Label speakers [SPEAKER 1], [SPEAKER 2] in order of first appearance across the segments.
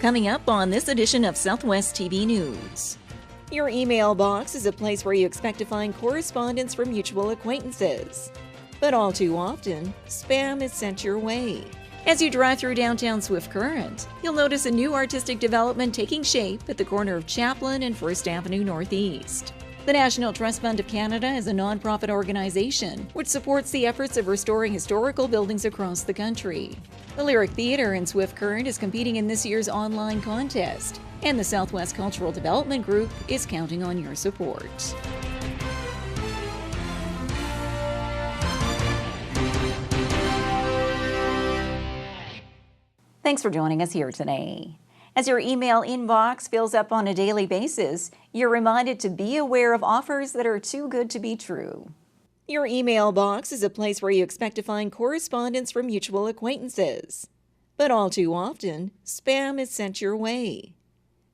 [SPEAKER 1] Coming up on this edition of Southwest TV News. Your email box is a place where you expect to find correspondence from mutual acquaintances. But all too often, spam is sent your way. As you drive through downtown Swift Current, you'll notice a new artistic development taking shape at the corner of Chaplin and 1st Avenue Northeast. The National Trust Fund of Canada is a nonprofit organization which supports the efforts of restoring historical buildings across the country. The Lyric Theatre in Swift Current is competing in this year's online contest, and the Southwest Cultural Development Group is counting on your support. Thanks for joining us here today. As your email inbox fills up on a daily basis, you're reminded to be aware of offers that are too good to be true. Your email box is a place where you expect to find correspondence from mutual acquaintances. But all too often, spam is sent your way.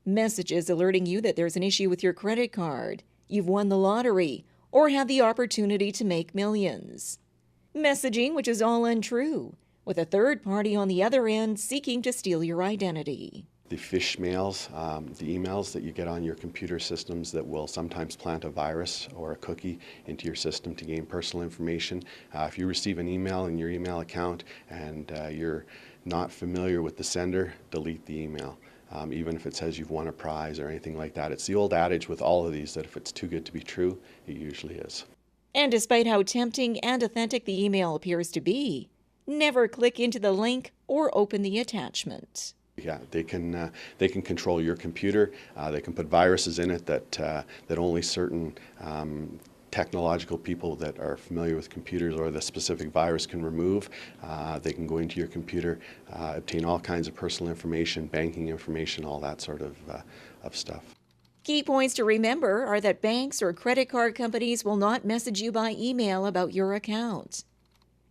[SPEAKER 1] Messages alerting you that there's an issue with your credit card, you've won the lottery, or have the opportunity to make millions. Messaging which is all untrue, with a third party on the other end seeking to steal your identity.
[SPEAKER 2] The phish mails, the emails that you get on your computer systems that will sometimes plant a virus or a cookie into your system to gain personal information. If you receive an email in your email account and you're not familiar with the sender, delete the email. Even if it says you've won a prize or anything like that. It's the old adage with all of these that if it's too good to be true, it usually is.
[SPEAKER 1] And despite how tempting and authentic the email appears to be, never click into the link or open the attachment.
[SPEAKER 2] Yeah, they can control your computer. They can put viruses in it that only certain technological people that are familiar with computers or the specific virus can remove. They can go into your computer, obtain all kinds of personal information, banking information, all that sort of stuff.
[SPEAKER 1] Key points to remember are that banks or credit card companies will not message you by email about your account.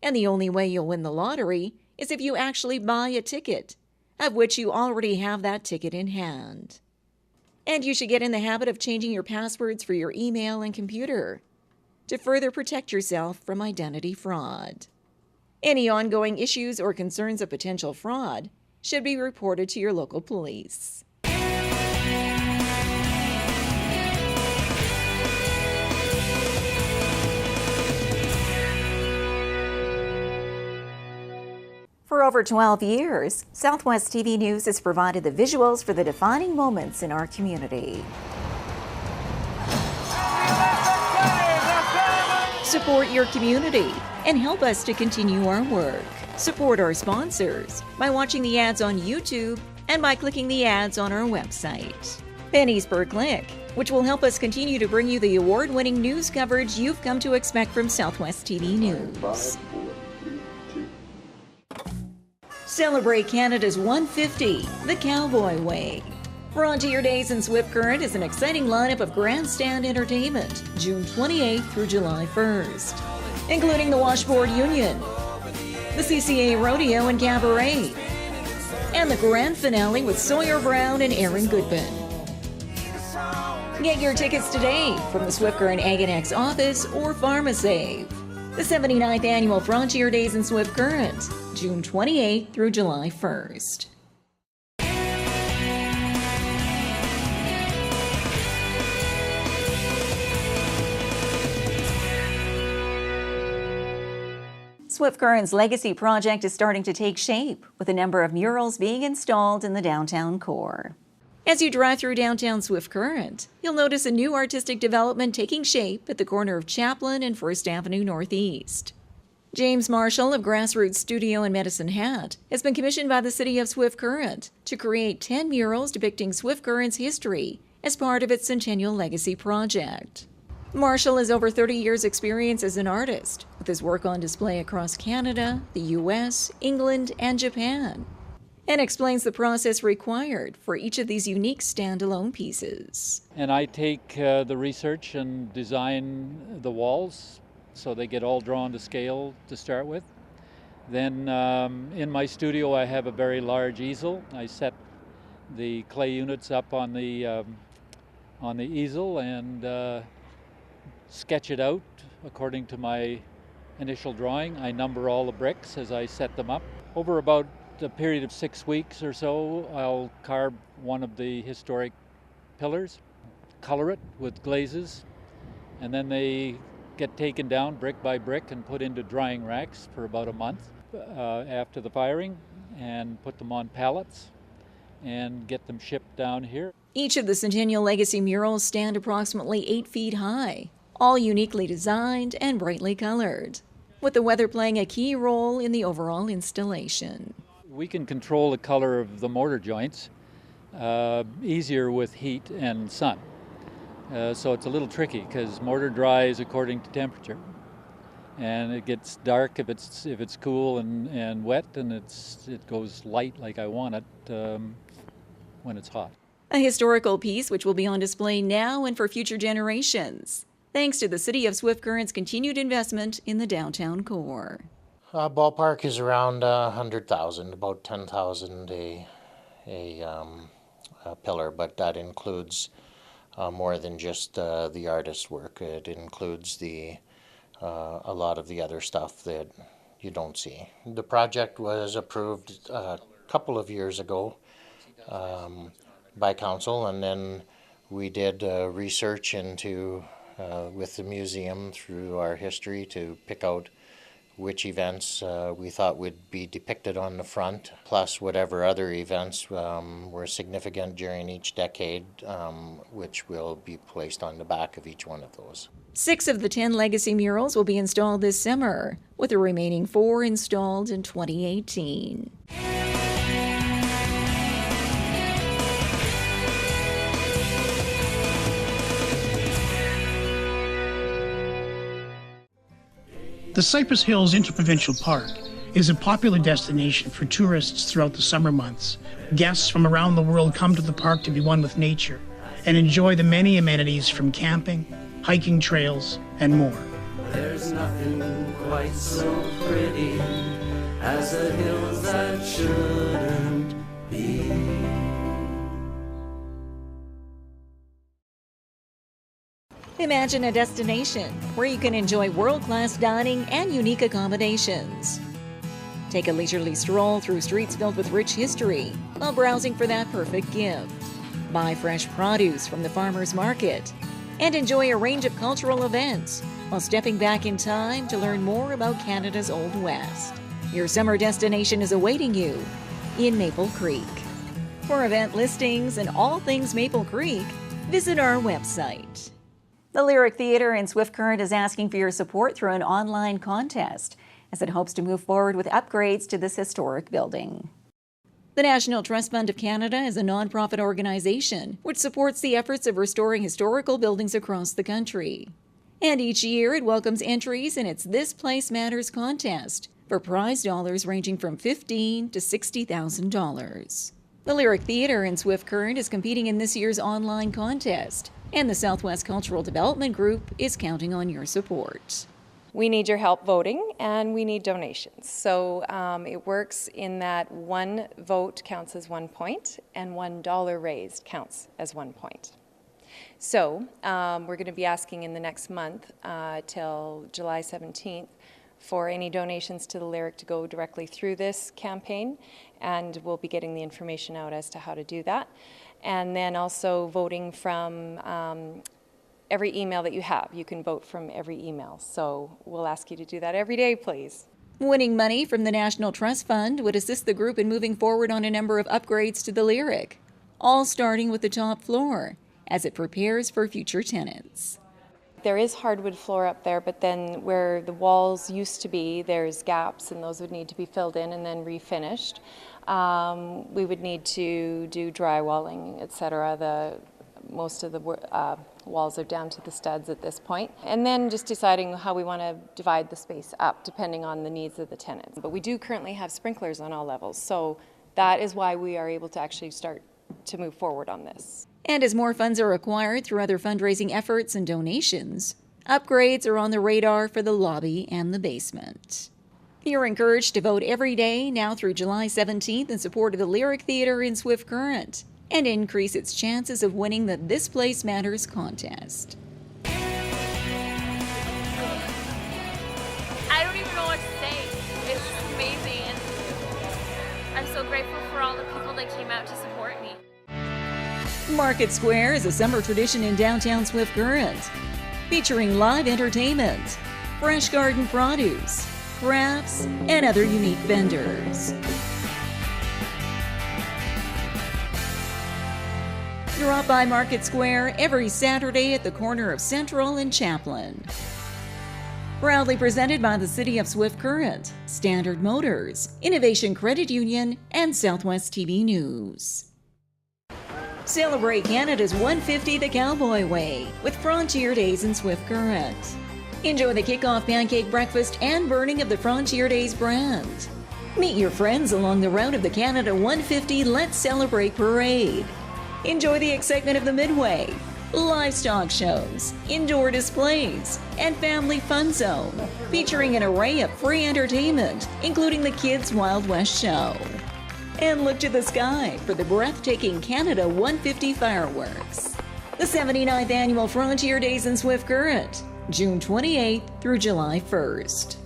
[SPEAKER 1] And the only way you'll win the lottery is if you actually buy a ticket, of which you already have that ticket in hand. And you should get in the habit of changing your passwords for your email and computer to further protect yourself from identity fraud. Any ongoing issues or concerns of potential fraud should be reported to your local police. For over 12 years, Southwest TV News has provided the visuals for the defining moments in our community. Support your community and help us to continue our work. Support our sponsors by watching the ads on YouTube and by clicking the ads on our website. Pennies per click, which will help us continue to bring you the award-winning news coverage you've come to expect from Southwest TV News. Celebrate Canada's 150, the Cowboy Way. Frontier Days in Swift Current is an exciting lineup of grandstand entertainment, June 28th through July 1st, including the Washboard Union, the CCA Rodeo and Cabaret, and the grand finale with Sawyer Brown and Aaron Goodman. Get your tickets today from the Swift Current Ag&X office or PharmaSave. The 79th Annual Frontier Days in Swift Current, June 28th through July 1st. Swift Current's legacy project is starting to take shape, with a number of murals being installed in the downtown core. As you drive through downtown Swift Current, you'll notice a new artistic development taking shape at the corner of Chaplin and 1st Avenue Northeast. James Marshall of Grassroots Studio in Medicine Hat has been commissioned by the City of Swift Current to create 10 murals depicting Swift Current's history as part of its Centennial Legacy project. Marshall has over 30 years' experience as an artist, with his work on display across Canada, the U.S., England, and Japan, and explains the process required for each of these unique standalone pieces.
[SPEAKER 3] And I take the research and design the walls so they get all drawn to scale to start with. Then in my studio I have a very large easel. I set the clay units up on the easel and sketch it out according to my initial drawing. I number all the bricks as I set them up. Over about a period of 6 weeks or so, I'll carve one of the historic pillars, color it with glazes, and then they get taken down brick by brick and put into drying racks for about a month after the firing, and put them on pallets and get them shipped down here.
[SPEAKER 1] Each of the Centennial Legacy murals stand approximately 8 feet high, all uniquely designed and brightly colored, with the weather playing a key role in the overall installation.
[SPEAKER 3] We can control the color of the mortar joints easier with heat and sun. So it's a little tricky because mortar dries according to temperature, and it gets dark if it's cool and wet, and it goes light like I want it when it's hot.
[SPEAKER 1] A historical piece which will be on display now and for future generations, thanks to the City of Swift Current's continued investment in the downtown core.
[SPEAKER 4] Ballpark is around 100,000, about 10,000 a pillar, but that includes more than just the artist's work. It includes a lot of the other stuff that you don't see. The project was approved a couple of years ago by council, and then we did research into with the museum through our history to pick out which events we thought would be depicted on the front, plus whatever other events were significant during each decade, which will be placed on the back of each one of those.
[SPEAKER 1] 6 of the 10 legacy murals will be installed this summer, with the remaining 4 installed in 2018.
[SPEAKER 5] The Cypress Hills Interprovincial Park is a popular destination for tourists throughout the summer months. Guests from around the world come to the park to be one with nature and enjoy the many amenities from camping, hiking trails, and more.
[SPEAKER 6] There's nothing quite so pretty as the hills that shouldn't be.
[SPEAKER 1] Imagine a destination where you can enjoy world-class dining and unique accommodations. Take a leisurely stroll through streets filled with rich history while browsing for that perfect gift. Buy fresh produce from the farmers market and enjoy a range of cultural events while stepping back in time to learn more about Canada's Old West. Your summer destination is awaiting you in Maple Creek. For event listings and all things Maple Creek, visit our website. The Lyric Theatre in Swift Current is asking for your support through an online contest as it hopes to move forward with upgrades to this historic building. The National Trust Fund of Canada is a nonprofit organization which supports the efforts of restoring historical buildings across the country. And each year it welcomes entries in its This Place Matters contest for prize dollars ranging from $15,000 to $60,000. The Lyric Theatre in Swift Current is competing in this year's online contest, and the Southwest Cultural Development Group is counting on your support.
[SPEAKER 7] We need your help voting, and we need donations. So it works in that 1 vote counts as 1 point, and $1 raised counts as 1 point. So we're going to be asking in the next month till July 17th for any donations to the Lyric to go directly through this campaign, and we'll be getting the information out as to how to do that. And then also voting from every email that you have. You can vote from every email. So we'll ask you to do that every day, please.
[SPEAKER 1] Winning money from the National Trust Fund would assist the group in moving forward on a number of upgrades to the Lyric, all starting with the top floor as it prepares for future tenants.
[SPEAKER 7] There is hardwood floor up there, but then where the walls used to be, there's gaps, and those would need to be filled in and then refinished. We would need to do drywalling, etc. Most of the walls are down to the studs at this point. And then just deciding how we want to divide the space up depending on the needs of the tenants. But we do currently have sprinklers on all levels, so that is why we are able to actually start to move forward on this.
[SPEAKER 1] And as more funds are acquired through other fundraising efforts and donations, upgrades are on the radar for the lobby and the basement. You're encouraged to vote every day now through July 17th in support of the Lyric Theatre in Swift Current and increase its chances of winning the This Place Matters contest.
[SPEAKER 8] I don't even know what to say. It's amazing, and I'm so came out to support me.
[SPEAKER 1] Market Square is a summer tradition in downtown Swift Current, featuring live entertainment, fresh garden produce, crafts, and other unique vendors. Drop by Market Square every Saturday at the corner of Central and Chaplin. Proudly presented by the City of Swift Current, Standard Motors, Innovation Credit Union, and Southwest TV News. Celebrate Canada's 150 the Cowboy Way with Frontier Days in Swift Current. Enjoy the kickoff pancake breakfast and burning of the Frontier Days brand. Meet your friends along the route of the Canada 150 Let's Celebrate Parade. Enjoy the excitement of the Midway, livestock shows, indoor displays, and family fun zone, featuring an array of free entertainment, including the Kids Wild West Show. And look to the sky for the breathtaking Canada 150 fireworks. The 79th Annual Frontier Days in Swift Current, June 28th through July 1st.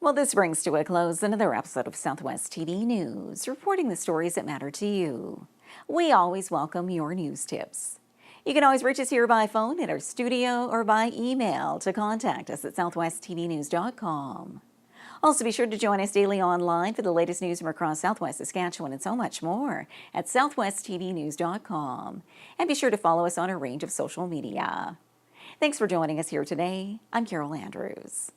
[SPEAKER 1] Well, this brings to a close another episode of Southwest TV News, reporting the stories that matter to you. We always welcome your news tips. You can always reach us here by phone at our studio or by email to contact us at southwesttvnews.com. Also, be sure to join us daily online for the latest news from across Southwest Saskatchewan and so much more at southwesttvnews.com. And be sure to follow us on a range of social media. Thanks for joining us here today. I'm Carol Andrews.